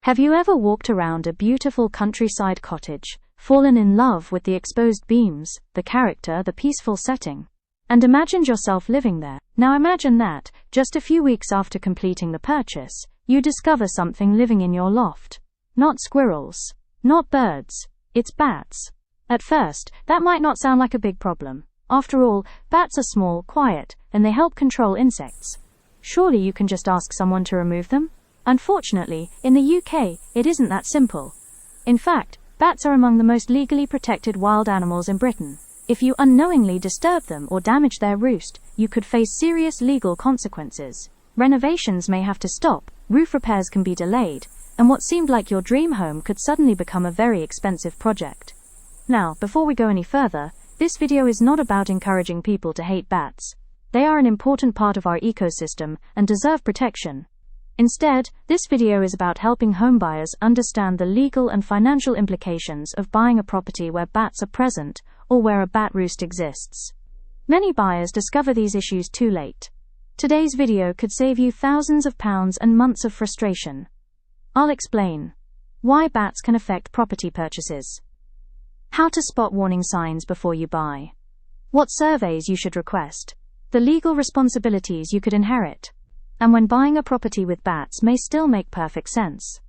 Have you ever walked around a beautiful countryside cottage, fallen in love with the exposed beams, the character, the peaceful setting, and imagined yourself living there? Now imagine that, just a few weeks after completing the purchase, you discover something living in your loft. Not squirrels, not birds, it's bats. At first, that might not sound like a big problem. After all, bats are small, quiet, and they help control insects. Surely you can just ask someone to remove them? Unfortunately, in the UK, it isn't that simple. In fact, bats are among the most legally protected wild animals in Britain. If you unknowingly disturb them or damage their roost, you could face serious legal consequences. Renovations may have to stop, roof repairs can be delayed, and what seemed like your dream home could suddenly become a very expensive project. Now, before we go any further, this video is not about encouraging people to hate bats. They are an important part of our ecosystem and deserve protection. Instead, this video is about helping homebuyers understand the legal and financial implications of buying a property where bats are present or where a bat roost exists. Many buyers discover these issues too late. Today's video could save you thousands of pounds and months of frustration. I'll explain why bats can affect property purchases, how to spot warning signs before you buy, what surveys you should request, the legal responsibilities you could inherit, and when buying a property with bats may still make perfect sense.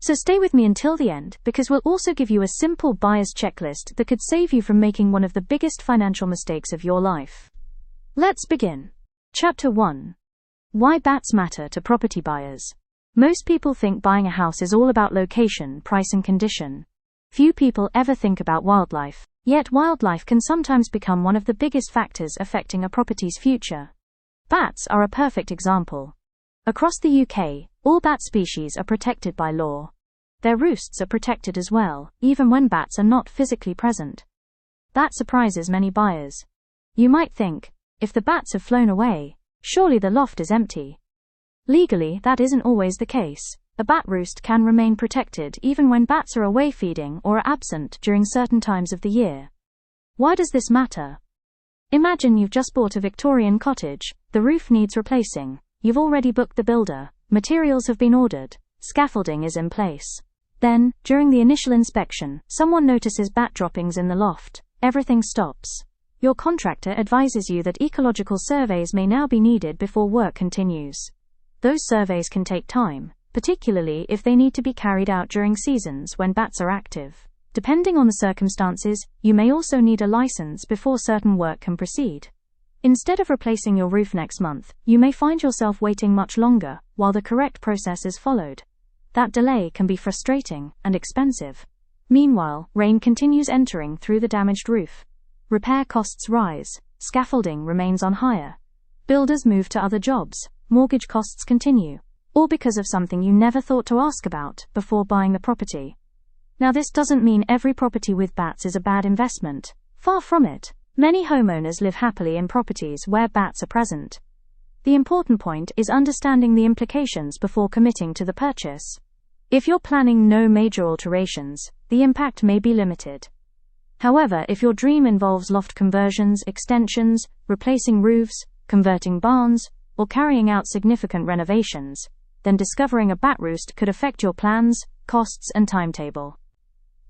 So stay with me until the end, because we'll also give you a simple buyer's checklist that could save you from making one of the biggest financial mistakes of your life. Let's begin. Chapter 1. Why bats matter to property buyers. Most people think buying a house is all about location, price and condition. Few people ever think about wildlife, yet wildlife can sometimes become one of the biggest factors affecting a property's future. Bats are a perfect example. Across the UK, all bat species are protected by law. Their roosts are protected as well, even when bats are not physically present. That surprises many buyers. You might think, if the bats have flown away, surely the loft is empty. Legally, that isn't always the case. A bat roost can remain protected even when bats are away feeding or are absent during certain times of the year. Why does this matter? Imagine you've just bought a Victorian cottage, the roof needs replacing, you've already booked the builder, materials have been ordered, scaffolding is in place. Then, during the initial inspection, someone notices bat droppings in the loft. Everything stops. Your contractor advises you that ecological surveys may now be needed before work continues. Those surveys can take time, particularly if they need to be carried out during seasons when bats are active. Depending on the circumstances, you may also need a license before certain work can proceed. Instead of replacing your roof next month, you may find yourself waiting much longer while the correct process is followed. That delay can be frustrating and expensive. Meanwhile, rain continues entering through the damaged roof. Repair costs rise, scaffolding remains on hire. Builders move to other jobs, mortgage costs continue, all because of something you never thought to ask about before buying the property. Now this doesn't mean every property with bats is a bad investment. Far from it. Many homeowners live happily in properties where bats are present. The important point is understanding the implications before committing to the purchase. If you're planning no major alterations, the impact may be limited. However, if your dream involves loft conversions, extensions, replacing roofs, converting barns, or carrying out significant renovations, then discovering a bat roost could affect your plans, costs, and timetable.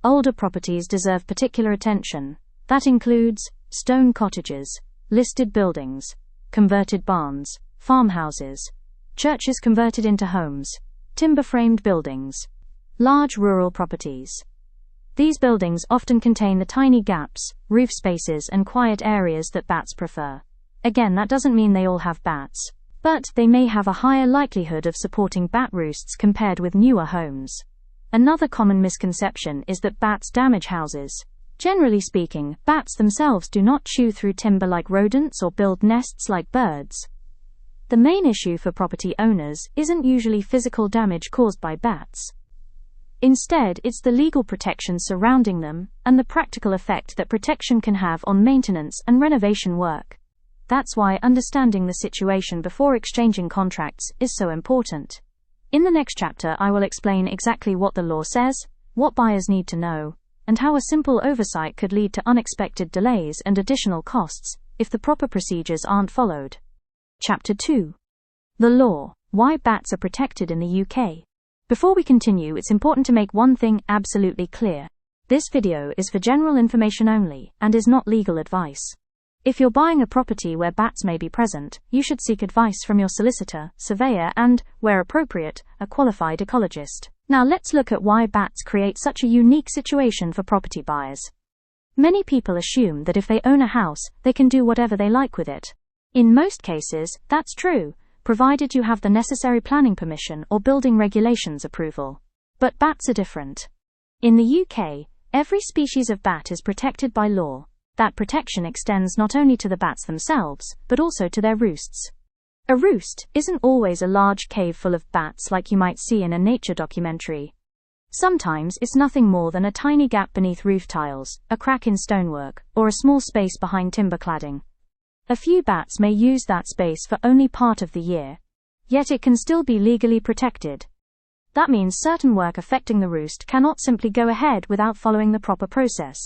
Older properties deserve particular attention. That includes stone cottages, listed buildings, converted barns, farmhouses, churches converted into homes, timber-framed buildings, large rural properties. These buildings often contain the tiny gaps, roof spaces, and quiet areas that bats prefer. Again, that doesn't mean they all have bats, but they may have a higher likelihood of supporting bat roosts compared with newer homes. Another common misconception is that bats damage houses. Generally speaking, bats themselves do not chew through timber like rodents or build nests like birds. The main issue for property owners isn't usually physical damage caused by bats. Instead, it's the legal protection surrounding them and the practical effect that protection can have on maintenance and renovation work. That's why understanding the situation before exchanging contracts is so important. In the next chapter, I will explain exactly what the law says, what buyers need to know, and how a simple oversight could lead to unexpected delays and additional costs if the proper procedures aren't followed. Chapter 2. The law. Why bats are protected in the UK. Before we continue, it's important to make one thing absolutely clear. This video is for general information only and is not legal advice. If you're buying a property where bats may be present, you should seek advice from your solicitor, surveyor and, where appropriate, a qualified ecologist. Now let's look at why bats create such a unique situation for property buyers. Many people assume that if they own a house, they can do whatever they like with it. In most cases, that's true, provided you have the necessary planning permission or building regulations approval. But bats are different. In the UK, every species of bat is protected by law. That protection extends not only to the bats themselves, but also to their roosts. A roost isn't always a large cave full of bats like you might see in a nature documentary. Sometimes it's nothing more than a tiny gap beneath roof tiles, a crack in stonework, or a small space behind timber cladding. A few bats may use that space for only part of the year, yet it can still be legally protected. That means certain work affecting the roost cannot simply go ahead without following the proper process.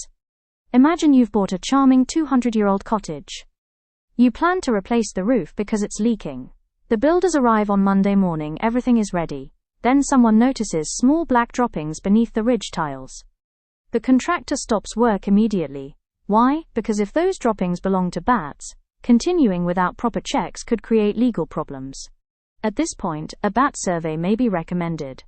Imagine you've bought a charming 200-year-old cottage. You plan to replace the roof because it's leaking. The builders arrive on Monday morning, everything is ready. Then someone notices small black droppings beneath the ridge tiles. The contractor stops work immediately. Why? Because if those droppings belong to bats, continuing without proper checks could create legal problems. At this point, a bat survey may be recommended.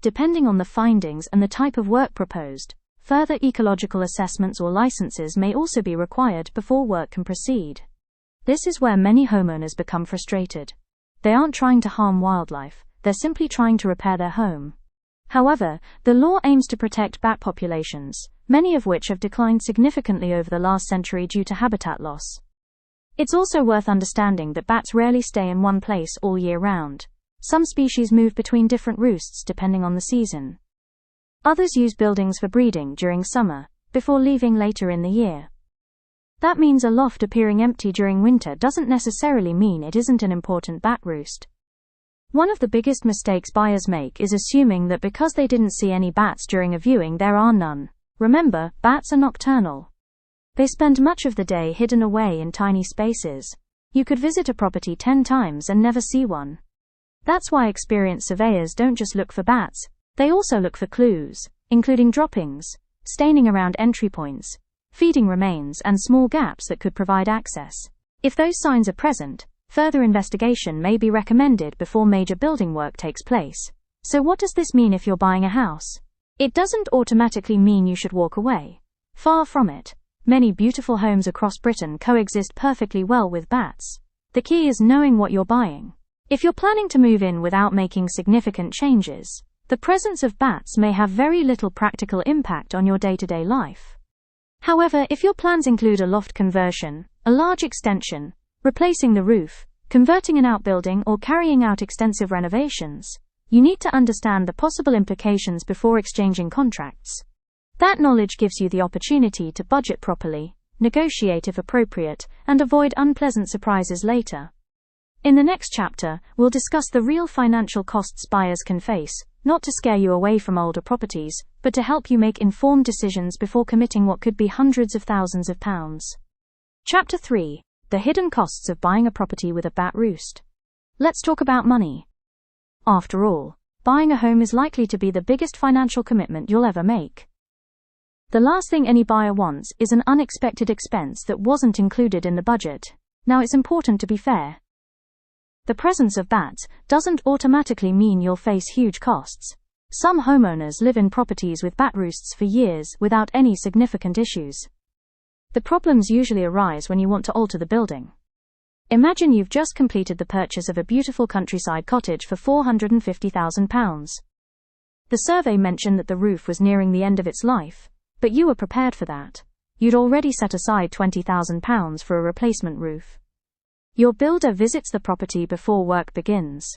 Depending on the findings and the type of work proposed, further ecological assessments or licenses may also be required before work can proceed. This is where many homeowners become frustrated. They aren't trying to harm wildlife, they're simply trying to repair their home. However, the law aims to protect bat populations, many of which have declined significantly over the last century due to habitat loss. It's also worth understanding that bats rarely stay in one place all year round. Some species move between different roosts depending on the season. Others use buildings for breeding during summer, before leaving later in the year. That means a loft appearing empty during winter doesn't necessarily mean it isn't an important bat roost. One of the biggest mistakes buyers make is assuming that because they didn't see any bats during a viewing there are none. Remember, bats are nocturnal. They spend much of the day hidden away in tiny spaces. You could visit a property 10 times and never see one. That's why experienced surveyors don't just look for bats. They also look for clues, including droppings, staining around entry points, feeding remains and small gaps that could provide access. If those signs are present, further investigation may be recommended before major building work takes place. So what does this mean if you're buying a house? It doesn't automatically mean you should walk away. Far from it. Many beautiful homes across Britain coexist perfectly well with bats. The key is knowing what you're buying. If you're planning to move in without making significant changes, the presence of bats may have very little practical impact on your day-to-day life. However, if your plans include a loft conversion, a large extension, replacing the roof, converting an outbuilding or carrying out extensive renovations, you need to understand the possible implications before exchanging contracts. That knowledge gives you the opportunity to budget properly, negotiate if appropriate, and avoid unpleasant surprises later. In the next chapter, we'll discuss the real financial costs buyers can face, not to scare you away from older properties, but to help you make informed decisions before committing what could be hundreds of thousands of pounds. Chapter 3. The hidden costs of buying a property with a bat roost. Let's talk about money. After all, buying a home is likely to be the biggest financial commitment you'll ever make. The last thing any buyer wants is an unexpected expense that wasn't included in the budget. Now it's important to be fair. The presence of bats doesn't automatically mean you'll face huge costs. Some homeowners live in properties with bat roosts for years without any significant issues. The problems usually arise when you want to alter the building. Imagine you've just completed the purchase of a beautiful countryside cottage for £450,000. The survey mentioned that the roof was nearing the end of its life, but you were prepared for that. You'd already set aside £20,000 for a replacement roof. Your builder visits the property before work begins.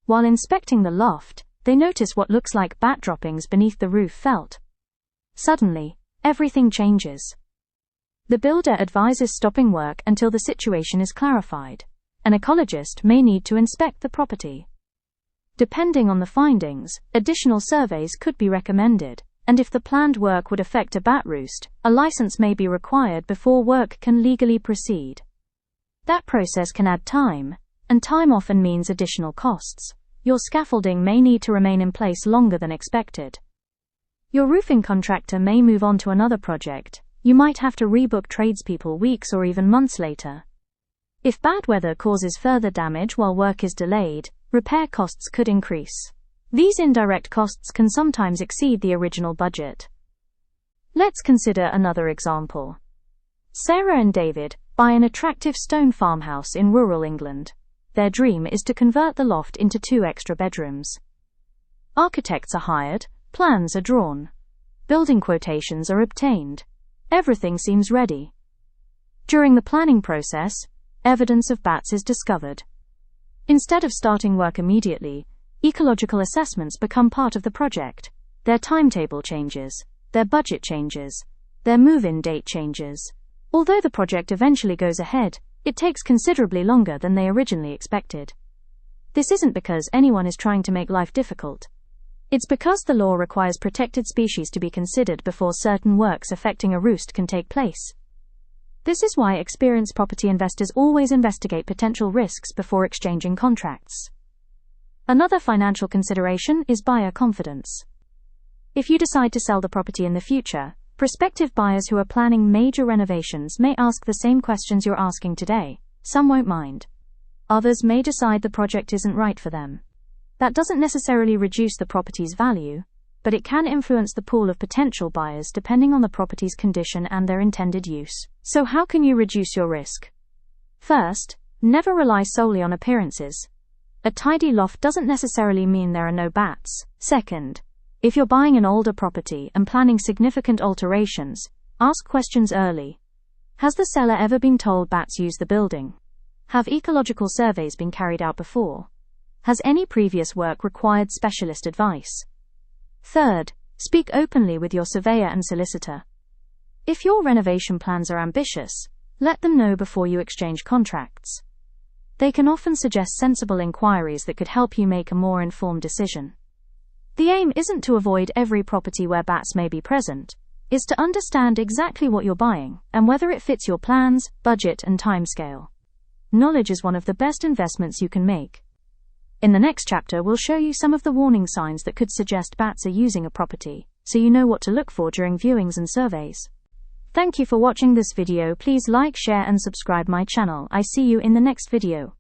While inspecting the loft, they notice what looks like bat droppings beneath the roof felt. Suddenly, everything changes. The builder advises stopping work until the situation is clarified. An ecologist may need to inspect the property. Depending on the findings, additional surveys could be recommended, and if the planned work would affect a bat roost, a license may be required before work can legally proceed. That process can add time, and time often means additional costs. Your scaffolding may need to remain in place longer than expected. Your roofing contractor may move on to another project. You might have to rebook tradespeople weeks or even months later. If bad weather causes further damage while work is delayed, repair costs could increase. These indirect costs can sometimes exceed the original budget. Let's consider another example. Sarah and David buy an attractive stone farmhouse in rural England. Their dream is to convert the loft into 2 extra bedrooms. Architects are hired, plans are drawn, building quotations are obtained. Everything seems ready. During the planning process, evidence of bats is discovered. Instead of starting work immediately, ecological assessments become part of the project. Their timetable changes, their budget changes, their move-in date changes. Although the project eventually goes ahead, it takes considerably longer than they originally expected. This isn't because anyone is trying to make life difficult. It's because the law requires protected species to be considered before certain works affecting a roost can take place. This is why experienced property investors always investigate potential risks before exchanging contracts. Another financial consideration is buyer confidence. If you decide to sell the property in the future, prospective buyers who are planning major renovations may ask the same questions you're asking today. Some won't mind. Others may decide the project isn't right for them. That doesn't necessarily reduce the property's value, but it can influence the pool of potential buyers depending on the property's condition and their intended use. So how can you reduce your risk? First, never rely solely on appearances. A tidy loft doesn't necessarily mean there are no bats. Second, if you're buying an older property and planning significant alterations, ask questions early. Has the seller ever been told bats use the building? Have ecological surveys been carried out before? Has any previous work required specialist advice? Third, speak openly with your surveyor and solicitor. If your renovation plans are ambitious, let them know before you exchange contracts. They can often suggest sensible inquiries that could help you make a more informed decision. The aim isn't to avoid every property where bats may be present, it's to understand exactly what you're buying and whether it fits your plans, budget, and timescale. Knowledge is one of the best investments you can make. In the next chapter, we'll show you some of the warning signs that could suggest bats are using a property, so you know what to look for during viewings and surveys. Thank you for watching this video. Please like, share, and subscribe my channel. I see you in the next video.